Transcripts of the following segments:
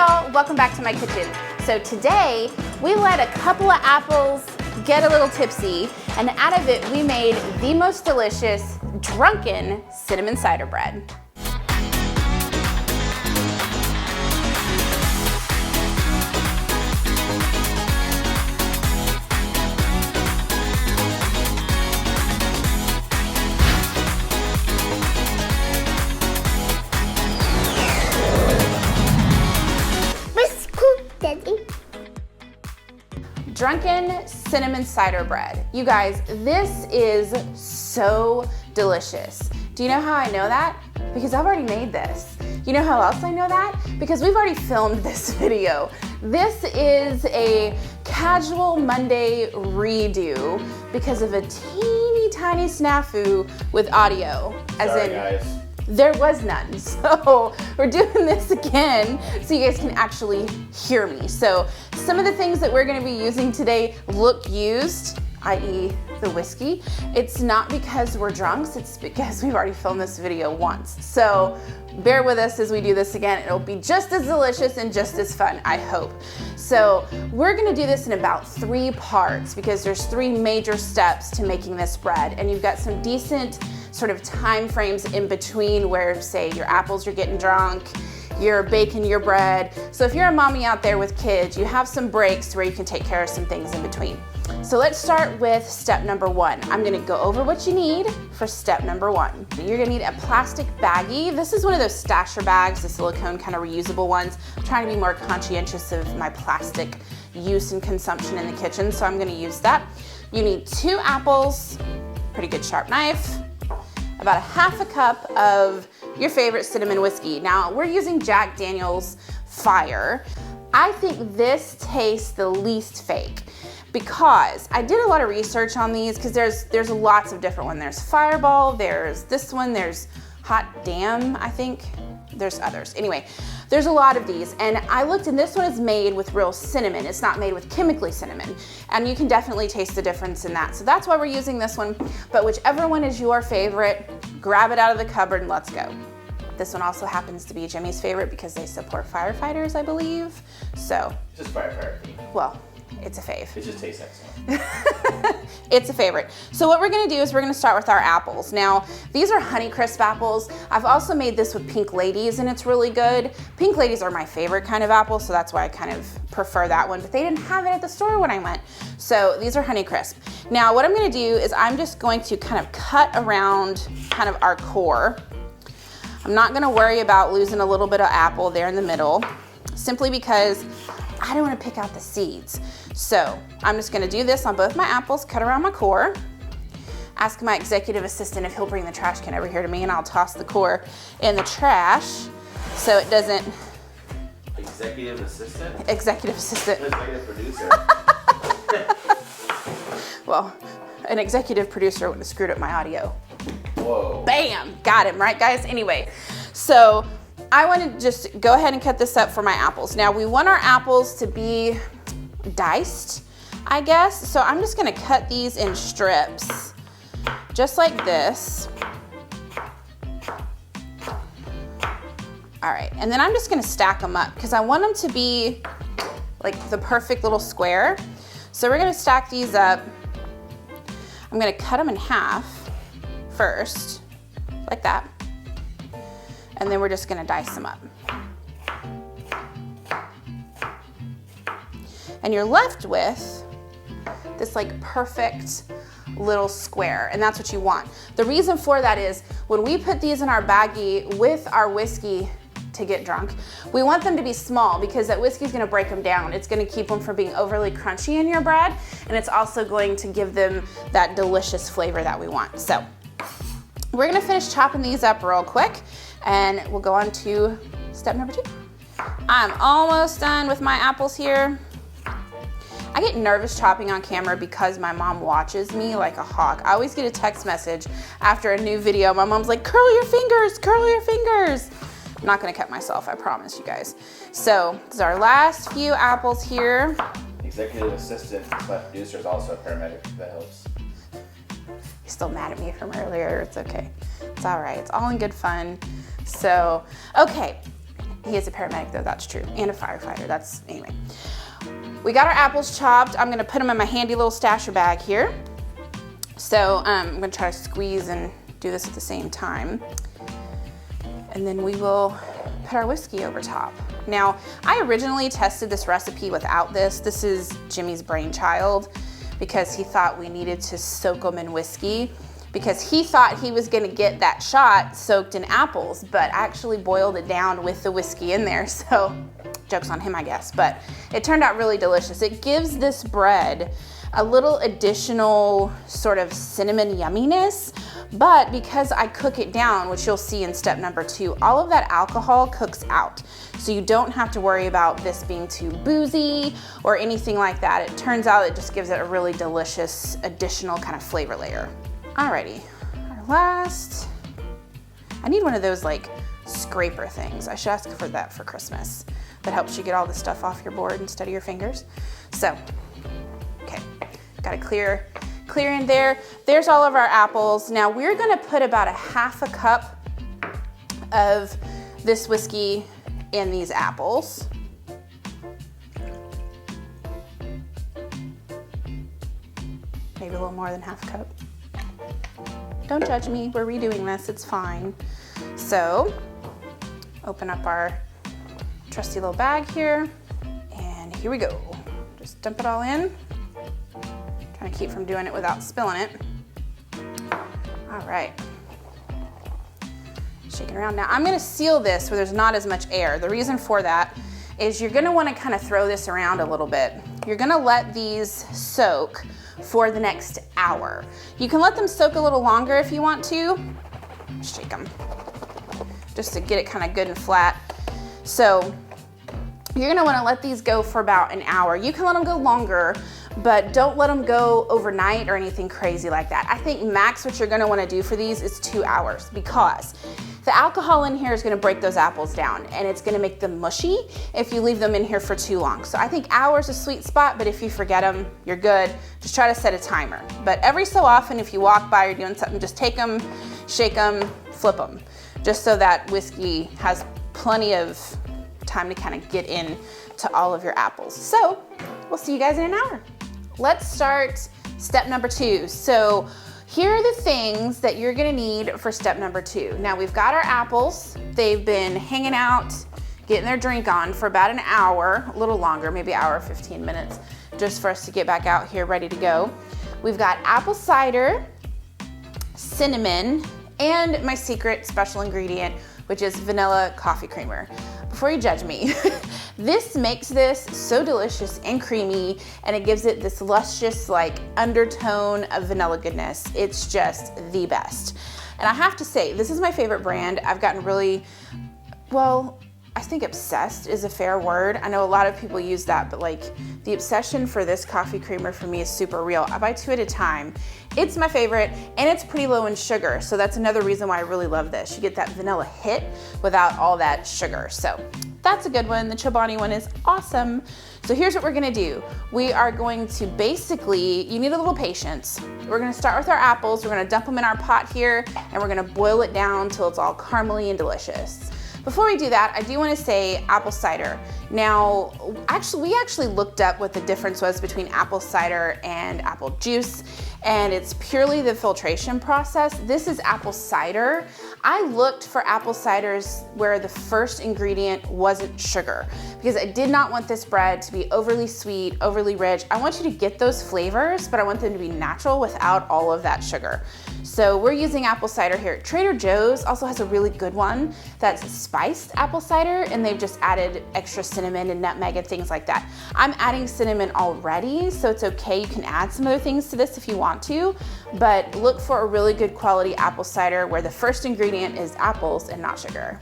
y'all, welcome back to my kitchen. So today, we let a couple of apples get a little tipsy, and out of it, we made the most delicious, drunken cinnamon cider bread. Drunken cinnamon cider bread. You guys, this is so delicious. Do you know how I know that? Because I've already made this. You know how else I know that? Because we've already filmed this video. This is a casual Monday redo because of a teeny tiny snafu with audio. Sorry, guys. There was none. So we're doing this again so you guys can actually hear me. So some of the things that we're gonna be using today look used, i.e. the whiskey. It's not because we're drunks, it's because we've already filmed this video once. So bear with us as we do this again. It'll be just as delicious and just as fun, I hope. So we're gonna do this in about 3 parts because there's 3 major steps to making this bread, and you've got some decent sort of time frames in between where, say, your apples are getting drunk, you're baking your bread. So if you're a mommy out there with kids, you have some breaks where you can take care of some things in between. So let's start with step number 1. I'm gonna go over what you need for step number 1. You're gonna need a plastic baggie. This is one of those stasher bags, the silicone kind of reusable ones. I'm trying to be more conscientious of my plastic use and consumption in the kitchen, so I'm gonna use that. You need 2 apples, pretty good sharp knife, about 1/2 cup of your favorite cinnamon whiskey. Now, we're using Jack Daniel's Fire. I think this tastes the least fake because I did a lot of research on these because there's lots of different ones. There's Fireball, there's this one, there's Hot Damn, I think. There's others. Anyway, there's a lot of these, and I looked, and this one is made with real cinnamon. It's not made with chemically cinnamon, and you can definitely taste the difference in that. So that's why we're using this one, but whichever one is your favorite, grab it out of the cupboard and let's go. This one also happens to be Jimmy's favorite because they support firefighters, I believe. So. It's just firefighter. Well, it's a fave. It just tastes excellent. It's a favorite. So what we're gonna do is we're gonna start with our apples. Now, these are Honeycrisp apples. I've also made this with Pink Ladies and it's really good. Pink Ladies are my favorite kind of apple, so that's why I kind of prefer that one, but they didn't have it at the store when I went. So these are Honeycrisp. Now, what I'm gonna do is I'm just going to kind of cut around kind of our core. I'm not gonna worry about losing a little bit of apple there in the middle, simply because I don't want to pick out the seeds. So I'm just gonna do this on both my apples, cut around my core. Ask my executive assistant if he'll bring the trash can over here to me and I'll toss the core in the trash so it doesn't. Executive assistant? Executive assistant. Executive producer. Well, an executive producer would have screwed up my audio. Whoa. Bam, got him, right guys? Anyway, so I want to just go ahead and cut this up for my apples. Now we want our apples to be diced, I guess. So I'm just gonna cut these in strips, just like this. All right, and then I'm just gonna stack them up because I want them to be like the perfect little square. So we're gonna stack these up. I'm gonna cut them in half first, like that. And then we're just gonna dice them up. And you're left with this like perfect little square, and that's what you want. The reason for that is when we put these in our baggie with our whiskey to get drunk, we want them to be small because that whiskey is gonna break them down. It's gonna keep them from being overly crunchy in your bread, and it's also going to give them that delicious flavor that we want. So we're gonna finish chopping these up real quick, and we'll go on to step number 2. I'm almost done with my apples here. I get nervous chopping on camera because my mom watches me like a hawk. I always get a text message after a new video. My mom's like, curl your fingers, curl your fingers. I'm not gonna cut myself, I promise you guys. So this is our last few apples here. Executive assistant / producer is also a paramedic, if that helps. You're still mad at me from earlier, it's okay. It's all right, it's all in good fun. So, okay, He is a paramedic though, that's true, and a firefighter, anyway. We got our apples chopped. I'm gonna put them in my handy little stasher bag here. So I'm gonna try to squeeze and do this at the same time. And then we will put our whiskey over top. Now, I originally tested this recipe without this. This is Jimmy's brainchild because he thought we needed to soak them in whiskey because he thought he was gonna get that shot soaked in apples, but I actually boiled it down with the whiskey in there, so joke's on him, I guess, but it turned out really delicious. It gives this bread a little additional sort of cinnamon yumminess, but because I cook it down, which you'll see in step number 2, all of that alcohol cooks out. So you don't have to worry about this being too boozy or anything like that. It turns out it just gives it a really delicious additional kind of flavor layer. Alrighty, our last, I need one of those like scraper things. I should ask for that for Christmas. That helps you get all the stuff off your board instead of your fingers. So, okay, got to clear in there. There's all of our apples. Now we're gonna put about a half a cup of this whiskey in these apples. Maybe a little more than half a cup. Don't judge me, we're redoing this, it's fine. So, open up our trusty little bag here, and here we go. Just dump it all in. Trying to keep from doing it without spilling it. All right. Shaking around. Now I'm gonna seal this where there's not as much air. The reason for that is you're gonna wanna kind of throw this around a little bit. You're gonna let these soak for the next hour. You can let them soak a little longer if you want to. Shake them, just to get it kind of good and flat. So you're gonna wanna let these go for about an hour. You can let them go longer, but don't let them go overnight or anything crazy like that. I think max what you're gonna wanna do for these is 2 hours because the alcohol in here is gonna break those apples down and it's gonna make them mushy if you leave them in here for too long. So I think hours is a sweet spot, but if you forget them, you're good. Just try to set a timer. But every so often, if you walk by or doing something, just take them, shake them, flip them, just so that whiskey has plenty of time to kind of get in to all of your apples. So we'll see you guys in an hour. Let's start step number 2. So here are the things that you're gonna need for step number 2. Now we've got our apples. They've been hanging out, getting their drink on for about an hour, a little longer, maybe an hour, 15 minutes, just for us to get back out here ready to go. We've got apple cider, cinnamon, and my secret special ingredient, which is vanilla coffee creamer. Before you judge me, this makes this so delicious and creamy, and it gives it this luscious like undertone of vanilla goodness. It's just the best. And I have to say, this is my favorite brand. I've gotten really, well, I think obsessed is a fair word. I know a lot of people use that, but like the obsession for this coffee creamer for me is super real. I buy 2 at a time. It's my favorite, and it's pretty low in sugar, so that's another reason why I really love this. You get that vanilla hit without all that sugar, so that's a good one. The Chobani one is awesome. So here's what we're gonna do. We are going to basically, you need a little patience. We're gonna start with our apples. We're gonna dump them in our pot here, and we're gonna boil it down till it's all caramely and delicious. Before we do that, I do want to say apple cider. Now, we actually looked up what the difference was between apple cider and apple juice, and it's purely the filtration process. This is apple cider. I looked for apple ciders where the first ingredient wasn't sugar because I did not want this bread to be overly sweet, overly rich. I want you to get those flavors, but I want them to be natural without all of that sugar. So we're using apple cider here. Trader Joe's also has a really good one that's spiced apple cider, and they've just added extra cinnamon and nutmeg and things like that. I'm adding cinnamon already, so it's okay. You can add some other things to this if you want to, but look for a really good quality apple cider where the first ingredient is apples and not sugar.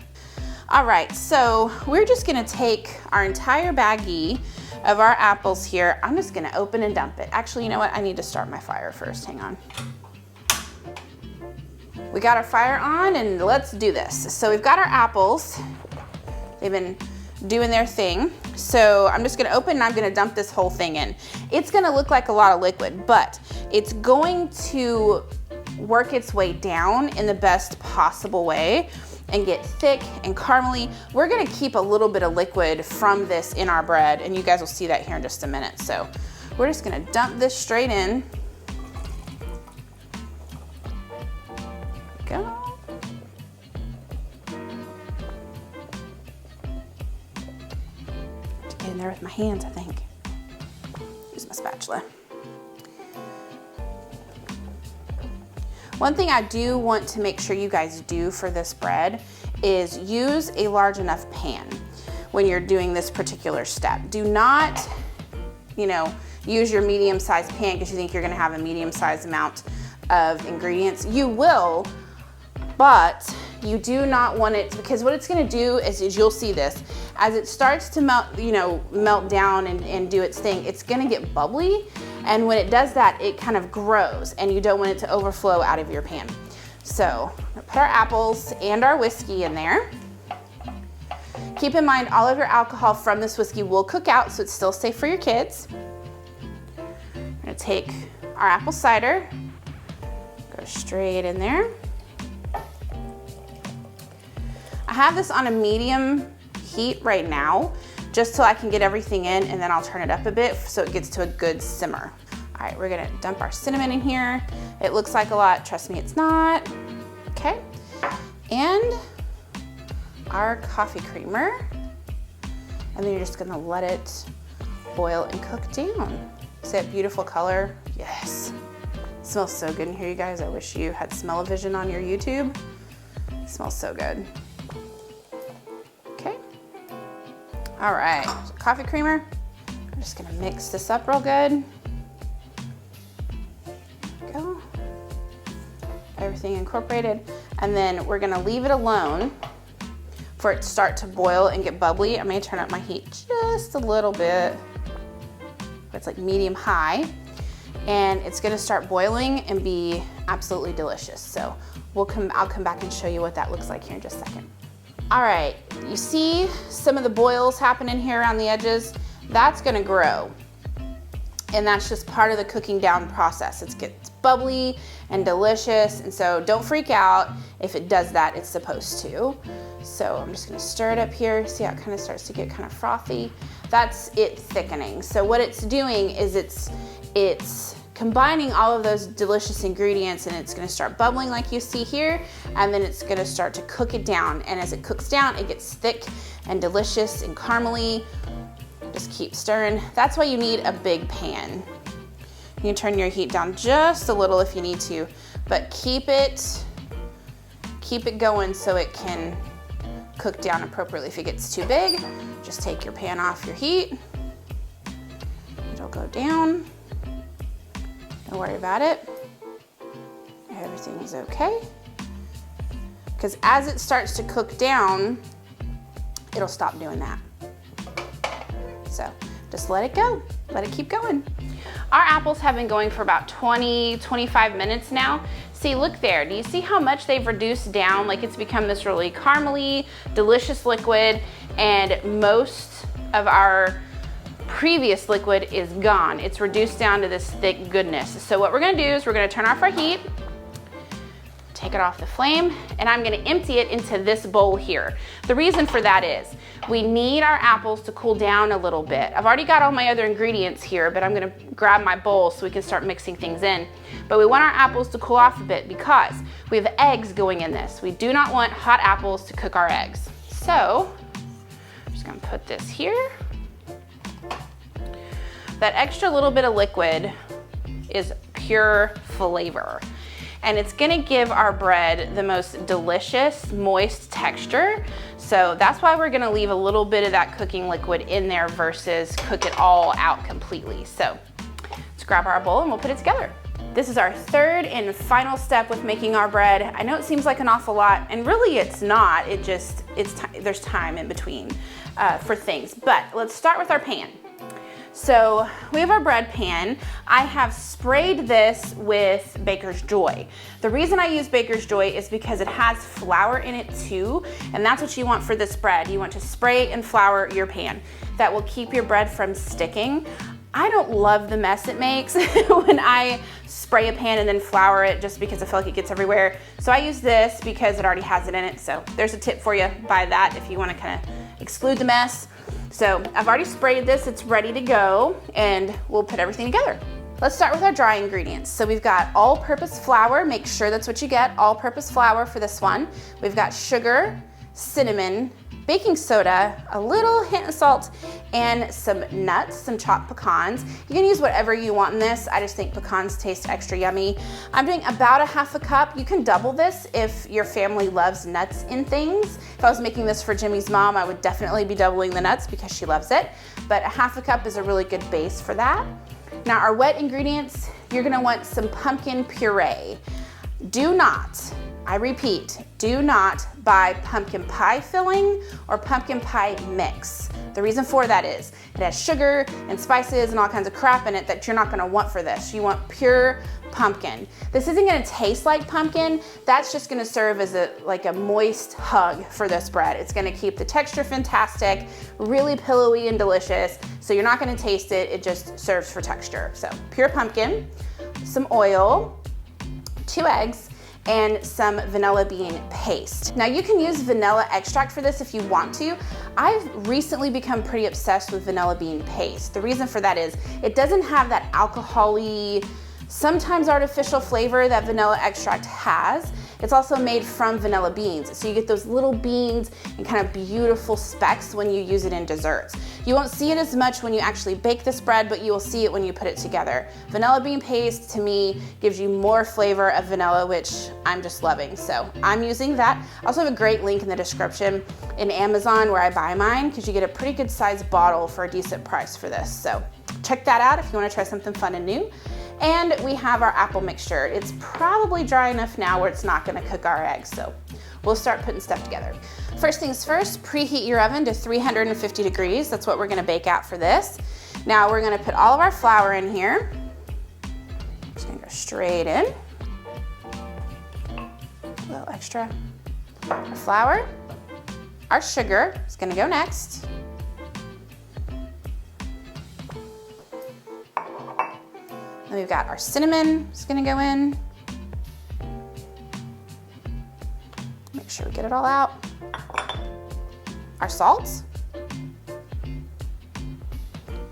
All right, so we're just gonna take our entire baggie of our apples here. I'm just gonna open and dump it. Actually, you know what? I need to start my fire first, hang on. We got our fire on, and let's do this. So we've got our apples. They've been doing their thing. So I'm just gonna open and I'm gonna dump this whole thing in. It's gonna look like a lot of liquid, but it's going to work its way down in the best possible way. and get thick and caramely. We're gonna keep a little bit of liquid from this in our bread, and you guys will see that here in just a minute. So we're just gonna dump this straight in. There we go. Get in there with my hands, I think. Use my spatula. One thing I do want to make sure you guys do for this bread is use a large enough pan when you're doing this particular step. Do not, use your medium-sized pan because you think you're gonna have a medium-sized amount of ingredients. You will, but you do not want it, because what it's gonna do is you'll see this, as it starts to melt, melt down and do its thing, it's gonna get bubbly. And when it does that, it kind of grows, and you don't want it to overflow out of your pan. So we'll put our apples and our whiskey in there. Keep in mind, all of your alcohol from this whiskey will cook out, so it's still safe for your kids. We're gonna take our apple cider, go straight in there. I have this on a medium heat right now, just so I can get everything in, and then I'll turn it up a bit so it gets to a good simmer. All right, we're gonna dump our cinnamon in here. It looks like a lot, trust me, it's not. Okay, and our coffee creamer. And then you're just gonna let it boil and cook down. See that beautiful color? Yes. It smells so good in here, you guys. I wish you had smell-o-vision on your YouTube. It smells so good. Okay. All right, so coffee creamer. I'm just gonna mix this up real good. There we go. Everything incorporated. And then we're gonna leave it alone for it to start to boil and get bubbly. I'm gonna turn up my heat just a little bit. It's like medium high. And it's gonna start boiling and be absolutely delicious. So I'll come back and show you what that looks like here in just a second. All right, you see some of the boils happening here around the edges? That's gonna grow. And that's just part of the cooking down process. It gets bubbly and delicious, and so don't freak out if it does that, it's supposed to. So I'm just gonna stir it up here. See how it kind of starts to get kind of frothy? That's it thickening. So what it's doing is it's combining all of those delicious ingredients, and it's gonna start bubbling like you see here, and then it's gonna start to cook it down. And as it cooks down, it gets thick and delicious and caramely. Just keep stirring. That's why you need a big pan. You can turn your heat down just a little if you need to, but keep it going so it can cook down appropriately. If it gets too big, just take your pan off your heat. It'll go down. Don't worry about it. Everything's okay. Because as it starts to cook down, it'll stop doing that. So just let it go, let it keep going. Our apples have been going for about 20-25 minutes now. See, look there, do you see how much they've reduced down? Like it's become this really caramely, delicious liquid, and most of our previous liquid is gone. It's reduced down to this thick goodness. So what we're gonna do is we're gonna turn off our heat, take it off the flame, and I'm gonna empty it into this bowl here. The reason for that is we need our apples to cool down a little bit. I've already got all my other ingredients here, but I'm gonna grab my bowl so we can start mixing things in. But we want our apples to cool off a bit because we have eggs going in this. We do not want hot apples to cook our eggs. So I'm just gonna put this here. That extra little bit of liquid is pure flavor. And it's gonna give our bread the most delicious, moist texture. So that's why we're gonna leave a little bit of that cooking liquid in there versus cook it all out completely. So let's grab our bowl and we'll put it together. This is our third and final step with making our bread. I know it seems like an awful lot, and really it's not. There's time in between for things. But let's start with our pan. So we have our bread pan. I have sprayed this with Baker's Joy. The reason I use Baker's Joy is because it has flour in it too, and that's what you want for this bread. You want to spray and flour your pan. That will keep your bread from sticking. I don't love the mess it makes when I spray a pan and then flour it, just because I feel like it gets everywhere. So I use this because it already has it in it. So there's a tip for you, buy that if you want to kind of exclude the mess. So I've already sprayed this, it's ready to go, and we'll put everything together. Let's start with our dry ingredients. So we've got all-purpose flour, make sure that's what you get, all-purpose flour for this one. We've got sugar, cinnamon, baking soda, a little hint of salt, and some nuts, some chopped pecans. You can use whatever you want in this. I just think pecans taste extra yummy. I'm doing about a half a cup. You can double this if your family loves nuts in things. If I was making this for Jimmy's mom, I would definitely be doubling the nuts because she loves it. But a half a cup is a really good base for that. Now our wet ingredients, you're gonna want some pumpkin puree. Do not, I repeat, do not buy pumpkin pie filling or pumpkin pie mix. The reason for that is it has sugar and spices and all kinds of crap in it that you're not gonna want for this. You want pure pumpkin. This isn't gonna taste like pumpkin. That's just gonna serve as like a moist hug for this bread. It's gonna keep the texture fantastic, really pillowy and delicious. So you're not gonna taste it, it just serves for texture. So pure pumpkin, some oil, 2 eggs, and some vanilla bean paste. Now you can use vanilla extract for this if you want to. I've recently become pretty obsessed with vanilla bean paste. The reason for that is it doesn't have that alcohol-y, sometimes artificial flavor that vanilla extract has. It's also made from vanilla beans, so you get those little beans and kind of beautiful specks when you use it in desserts. You won't see it as much when you actually bake this bread, but you will see it when you put it together. Vanilla bean paste, to me, gives you more flavor of vanilla, which I'm just loving, so I'm using that. I also have a great link in the description in Amazon where I buy mine, because you get a pretty good sized bottle for a decent price for this. So check that out if you want to try something fun and new. And we have our apple mixture. It's probably dry enough now where it's not gonna cook our eggs, so we'll start putting stuff together. First things first, preheat your oven to 350 degrees. That's what we're gonna bake out for this. Now we're gonna put all of our flour in here. Just gonna go straight in. A little extra. Our flour. Our sugar is gonna go next. Then we've got our cinnamon, it's gonna go in. Make sure we get it all out. Our salt.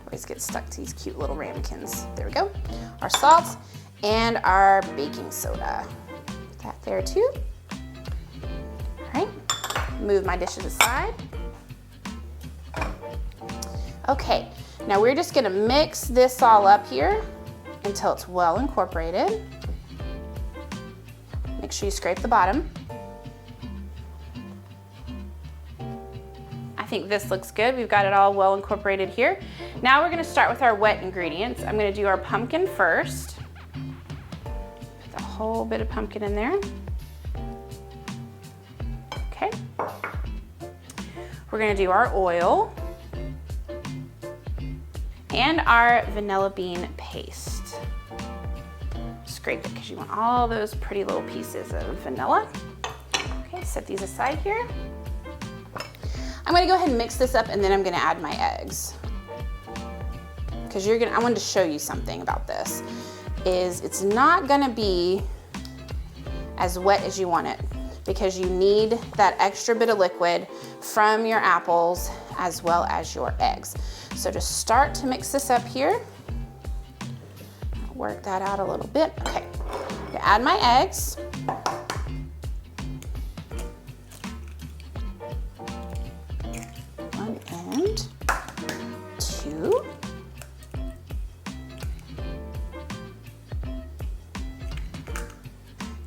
Always get stuck to these cute little ramekins. There we go. Our salt and our baking soda. Put that there too. All right, move my dishes aside. Okay, now we're just gonna mix this all up here until it's well incorporated. Make sure you scrape the bottom. I think this looks good. We've got it all well incorporated here. Now we're gonna start with our wet ingredients. I'm gonna do our pumpkin first. Put a whole bit of pumpkin in there. Okay. We're gonna do our oil and our vanilla bean paste. Scrape it because you want all those pretty little pieces of vanilla. Okay, set these aside here. I'm gonna go ahead and mix this up and then I'm gonna add my eggs. Because I wanted to show you something about this, is it's not gonna be as wet as you want it because you need that extra bit of liquid from your apples as well as your eggs. So just start to mix this up here. Work that out a little bit. Okay, I'm gonna add my eggs. One and 2.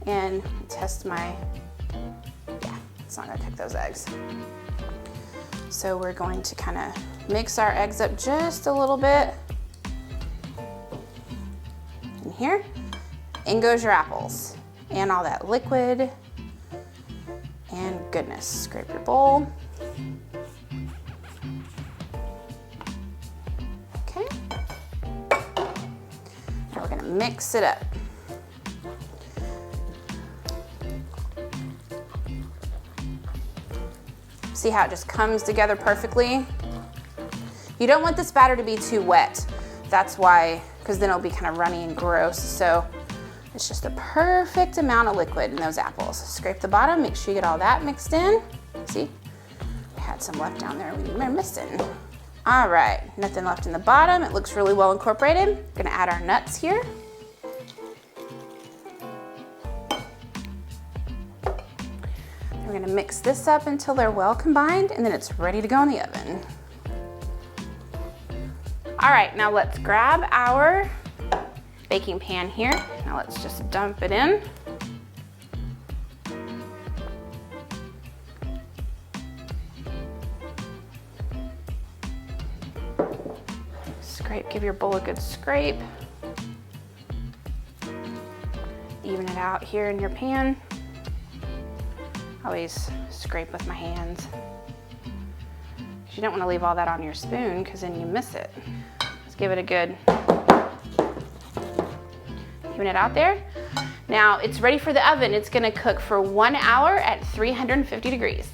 And test my, yeah, it's not gonna cook those eggs. So we're going to kind of mix our eggs up just a little bit. In here, in goes your apples and all that liquid and goodness. Scrape your bowl. Okay. Now we're gonna mix it up. See how it just comes together perfectly? You don't want this batter to be too wet. That's why, because then it'll be kind of runny and gross. So it's just the perfect amount of liquid in those apples. Scrape the bottom, make sure you get all that mixed in. See, we had some left down there we were missing. All right, nothing left in the bottom. It looks really well incorporated. We're gonna add our nuts here. We're gonna mix this up until they're well combined, and then it's ready to go in the oven. All right, now let's grab our baking pan here. Now let's just dump it in. Scrape, give your bowl a good scrape. Even it out here in your pan. Always scrape with my hands. You don't want to leave all that on your spoon because then you miss it. Let's give it a good, even it out there. Now it's ready for the oven. It's gonna cook for 1 hour at 350 degrees.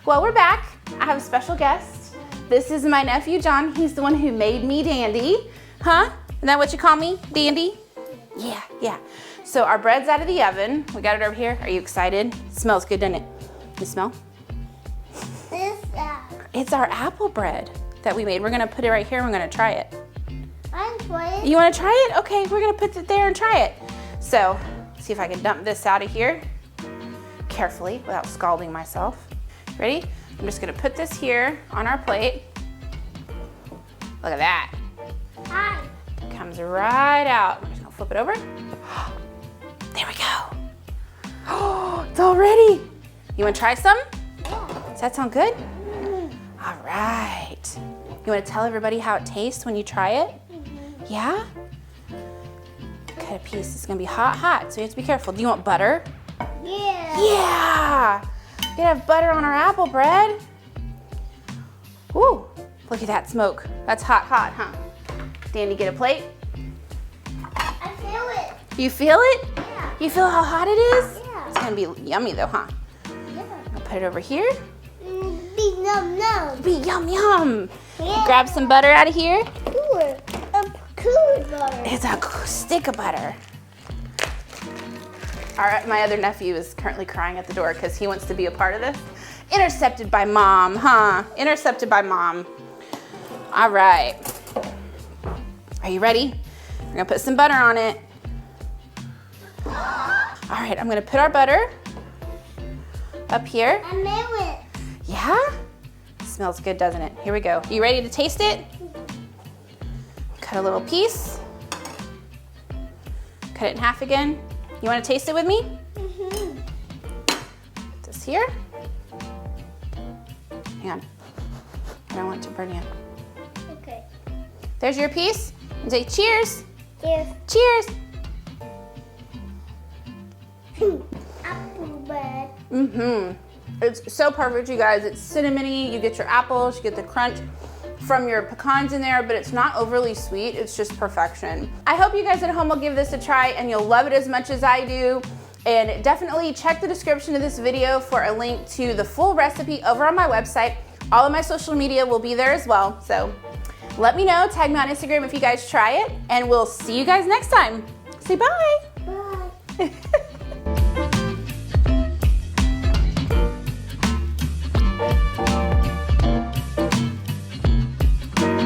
Well, we're back. I have a special guest. This is my nephew, John. He's the one who made me Dandy. Huh? Isn't that what you call me? Dandy? Yeah, yeah. So our bread's out of the oven. We got it over here. Are you excited? It smells good, doesn't it? You smell? It's our apple bread that we made. We're gonna put it right here and we're gonna try it. I'm trying. You wanna try it? Okay, we're gonna put it there and try it. So, see if I can dump this out of here carefully without scalding myself. Ready? I'm just gonna put this here on our plate. Look at that. Hi. Comes right out. I'm just gonna flip it over. There we go. Oh, it's all ready. You wanna try some? Yeah. Does that sound good? All right. You wanna tell everybody how it tastes when you try it? Yeah? Cut a piece. It's gonna be hot, hot, so you have to be careful. Do you want butter? Yeah. Yeah! We have butter on our apple bread. Woo! Look at that smoke. That's hot, hot, huh? Dandy, get a plate. I feel it. You feel it? Yeah. You feel how hot it is? Yeah. It's gonna be yummy though, huh? Yeah. I'll put it over here. Be num num. Be yum yum. Yeah. Grab some butter out of here. Cool. Cool butter. It's a stick of butter. All right, my other nephew is currently crying at the door because he wants to be a part of this. Intercepted by mom, huh? Intercepted by mom. All right. Are you ready? We're gonna put some butter on it. All right, I'm gonna put our butter up here. I made it. Yeah? Smells good, doesn't it? Here we go. You ready to taste it? Cut a little piece. Cut it in half again. You want to taste it with me? Mm-hmm. Put this here. Hang on. I don't want it to burn you. Okay. There's your piece. And say cheers. Yes. Cheers. Apple bread. Mm-hmm. It's so perfect, you guys. It's cinnamony. You get your apples, you get the crunch from your pecans in there, but it's not overly sweet. It's just perfection. I hope you guys at home will give this a try and you'll love it as much as I do. And definitely check the description of this video for a link to the full recipe over on my website. All of my social media will be there as well. So let me know, tag me on Instagram if you guys try it, and we'll see you guys next time. Say bye.